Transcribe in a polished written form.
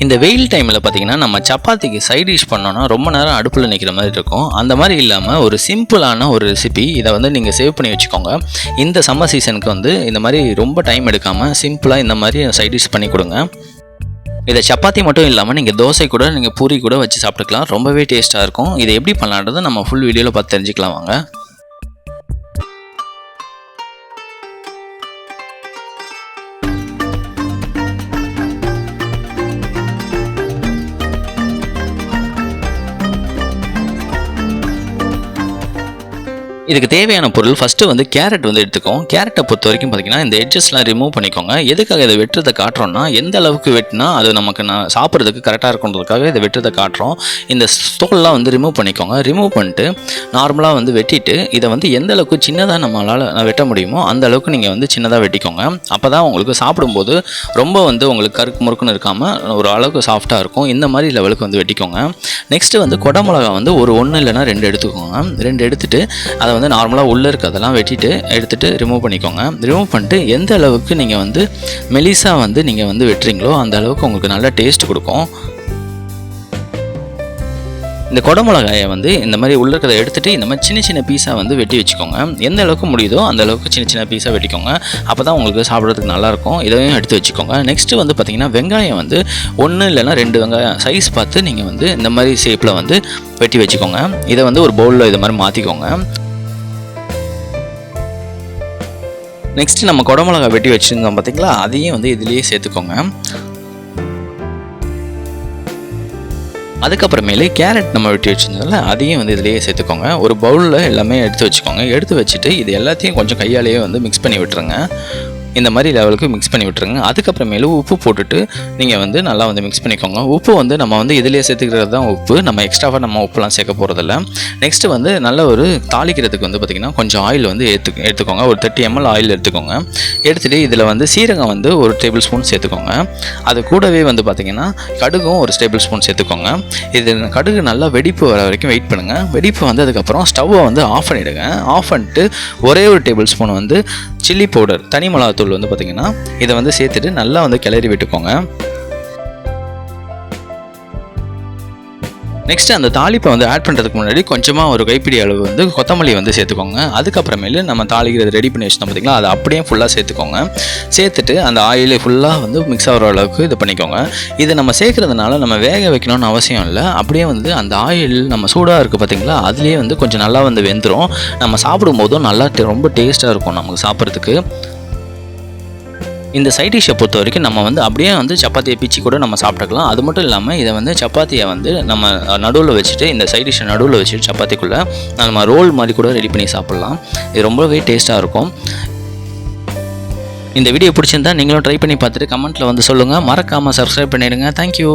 இந்த வெயில் டைமில் பார்த்தீங்கன்னா நம்ம சப்பாத்திக்கு சைட் டிஷ் பண்ணோன்னா ரொம்ப நேரம் அடுப்பில் நிற்கிற மாதிரி இருக்கும். அந்த மாதிரி இல்லாமல் ஒரு சிம்பிளான ஒரு ரெசிபி இதை வந்து நீங்கள் சேவ் பண்ணி வச்சுக்கோங்க. இந்த சம்மர் சீசனுக்கு வந்து இந்த மாதிரி ரொம்ப டைம் எடுக்காமல் சிம்பிளாக இந்த மாதிரி சைட் டிஷ் பண்ணி கொடுங்க. இதை சப்பாத்தி மட்டும் இல்லாமல் நீங்கள் தோசை கூட நீங்கள் பூரி கூட வச்சு சாப்பிட்டுக்கலாம். ரொம்பவே டேஸ்ட்டாக இருக்கும். இதை எப்படி பண்ணலான்றது நம்ம ஃபுல் வீடியோவில் பார்த்து தெரிஞ்சுக்கலாம் வாங்க. இதுக்கு தேவையான பொருள் ஃபஸ்ட்டு வந்து கேரட் வந்து எடுத்துக்கோம். கேரட்டை பொறுத்த வரைக்கும் பார்த்தீங்கன்னா இந்த எட்ஜஸ்லாம் ரிமூவ் பண்ணிக்கோங்க. எதுக்காக இதை வெட்டுறதை காட்டுறோன்னா எந்த அளவுக்கு வெட்டினா அது நமக்கு சாப்பிட்றதுக்கு கரெக்டாக இருக்குன்றதுக்காக இதை வெட்டுறதை காட்டுறோம். இந்த தோல்லாம் வந்து ரிமூவ் பண்ணிக்கோங்க. ரிமூவ் பண்ணிட்டு நார்மலாக வந்து வெட்டிட்டு இதை வந்து எந்த அளவுக்கு சின்னதாக நம்மளால் வெட்ட முடியுமோ அந்த அளவுக்கு நீங்கள் வந்து சின்னதாக வெட்டிக்கோங்க. அப்போ தான் உங்களுக்கு சாப்பிடும்போது ரொம்ப வந்து உங்களுக்கு கருக்கு முறுக்குன்னு இருக்காமல் ஒரு அளவுக்கு சாஃப்டாக இருக்கும். இந்த மாதிரி லெவலுக்கு வந்து வெட்டிக்கோங்க. நெக்ஸ்ட்டு வந்து குடமிளகா வந்து ஒரு 1 இல்லைனா 2 எடுத்துக்கோங்க. 2 எடுத்துகிட்டு அதை வந்து நார்மலாக உள்ளே இருக்கிறதெல்லாம் வெட்டிட்டு எடுத்துகிட்டு ரிமூவ் பண்ணிக்கோங்க. ரிமூவ் பண்ணிட்டு எந்த அளவுக்கு நீங்கள் வந்து மெலிசாக வந்து நீங்கள் வந்து வெட்டுறீங்களோ அந்த அளவுக்கு உங்களுக்கு நல்ல டேஸ்ட் கொடுக்கும். இந்த குடமிளகாயை வந்து இந்த மாதிரி உள்ள இருக்கிறத எடுத்துகிட்டு இந்த மாதிரி சின்ன சின்ன பீஸாக வந்து வெட்டி வச்சுக்கோங்க. எந்த அளவுக்கு முடியுதோ அந்த அளவுக்கு சின்ன சின்ன பீஸாக வெட்டிக்கோங்க. அப்போ தான் உங்களுக்கு சாப்பிட்றதுக்கு நல்லாயிருக்கும். இதையும் எடுத்து வச்சுக்கோங்க. நெக்ஸ்ட்டு வந்து பார்த்திங்கன்னா வெங்காயம் வந்து 1 இல்லைனா 2 வெங்காயம் சைஸ் பார்த்து நீங்கள் வந்து இந்த மாதிரி ஷேப்பில் வந்து வெட்டி வச்சுக்கோங்க. இதை வந்து ஒரு பவுலில் இது மாதிரி மாற்றிக்கோங்க. நெக்ஸ்ட்டு நம்ம குடமிளகா வெட்டி வச்சுருந்தோம் பார்த்திங்களா, அதையும் வந்து இதுலேயே சேர்த்துக்கோங்க. அதுக்கப்புறமேலே கேரட் நம்ம வெட்டி வச்சுருந்தோம்ல அதையும் வந்து இதிலேயே சேர்த்துக்கோங்க. ஒரு பவுலில் எல்லாமே எடுத்து வச்சுக்கோங்க. எடுத்து வச்சுட்டு இது எல்லாத்தையும் கொஞ்சம் கையாலேயே வந்து மிக்ஸ் பண்ணி விட்டுருங்க. இந்த மாதிரி லெவலுக்கு மிக்ஸ் பண்ணி விட்டுருங்க. அதுக்கப்புறமேலு உப்பு போட்டுட்டு நீங்கள் வந்து நல்லா வந்து மிக்ஸ் பண்ணிக்கோங்க. உப்பு வந்து நம்ம வந்து இதிலேயே சேர்த்துக்கிறது தான் உப்பு. நம்ம எக்ஸ்ட்ராவாக நம்ம உப்புலாம் சேர்க்க போகிறதில்ல. நெக்ஸ்ட்டு வந்து நல்ல ஒரு தாளிக்கிறதுக்கு வந்து பார்த்திங்கன்னா கொஞ்சம் ஆயில் வந்து எடுத்துக்கோங்க. ஒரு 30 ml ஆயில் எடுத்துக்கோங்க. எடுத்துகிட்டு இதில் வந்து சீரகம் வந்து ஒரு டேபிள் ஸ்பூன் சேர்த்துக்கோங்க. அது கூடவே வந்து பார்த்திங்கன்னா கடுகும் ஒரு டேபிள் ஸ்பூன் சேர்த்துக்கோங்க. இது கடுகு நல்லா வெடிப்பு வர வரைக்கும் வெயிட் பண்ணுங்கள். வெடிப்பு வந்ததுக்கப்புறம் ஸ்டவ்வை வந்து ஆஃப் பண்ணிவிடுங்க. ஆஃப் பண்ணிட்டு ஒரே ஒரு டேபிள் ஸ்பூன் வந்து சில்லி பவுடர் தனி மிளகாத்தூள் வந்து பார்த்திங்கன்னா இதை வந்து சேர்த்துட்டு நல்லா வந்து கிளறி விட்டுக்கோங்க. நெக்ஸ்ட்டு அந்த தாளிப்பை வந்து ஆட் பண்ணுறதுக்கு முன்னாடி கொஞ்சமாக ஒரு கைப்பிடி அளவு வந்து கொத்தமல்லி வந்து சேர்த்துக்கோங்க. அதுக்கப்புறமேலு நம்ம தாளிக்கிறது ரெடி பண்ணி வச்சுட்டோம் பார்த்திங்களா, அதை அப்படியே ஃபுல்லாக சேர்த்துக்கோங்க. சேர்த்துட்டு அந்த ஆயிலே ஃபுல்லாக வந்து மிக்ஸ் ஆகிற அளவுக்கு இது பண்ணிக்கோங்க. இது நம்ம சேர்க்குறதுனால நம்ம வேக வைக்கணும்னு அவசியம் இல்லை. அப்படியே வந்து அந்த ஆயில் நம்ம சூடாக இருக்குது பார்த்திங்களா, அதுலேயே வந்து கொஞ்சம் நல்லா வந்து வெந்துடும். நம்ம சாப்பிடும்போதும் நல்லா ரொம்ப டேஸ்ட்டாக இருக்கும் நமக்கு சாப்பிட்றதுக்கு. இந்த சைட் டிஷ்ஷை பொறுத்த வரைக்கும் நம்ம வந்து அப்படியே வந்து சப்பாத்தியை பிச்சு கூட நம்ம சாப்பிட்டுக்கலாம். அது மட்டும் இல்லாமல் இதை வந்து சப்பாத்தியை வந்து நம்ம நடுவில் வச்சுட்டு இந்த சைட் டிஷ்ஷை நடுவில் வச்சுட்டு சப்பாத்திக்குள்ளே நம்ம ரோல் மாதிரி கூட ரெடி பண்ணி சாப்பிட்லாம். இது ரொம்பவே டேஸ்ட்டாக இருக்கும். இந்த வீடியோ பிடிச்சிருந்தா நீங்களும் ட்ரை பண்ணி பார்த்துட்டு கமெண்ட்டில் வந்து சொல்லுங்கள். மறக்காமல் சப்ஸ்கிரைப் பண்ணிடுங்க. தேங்க்யூ.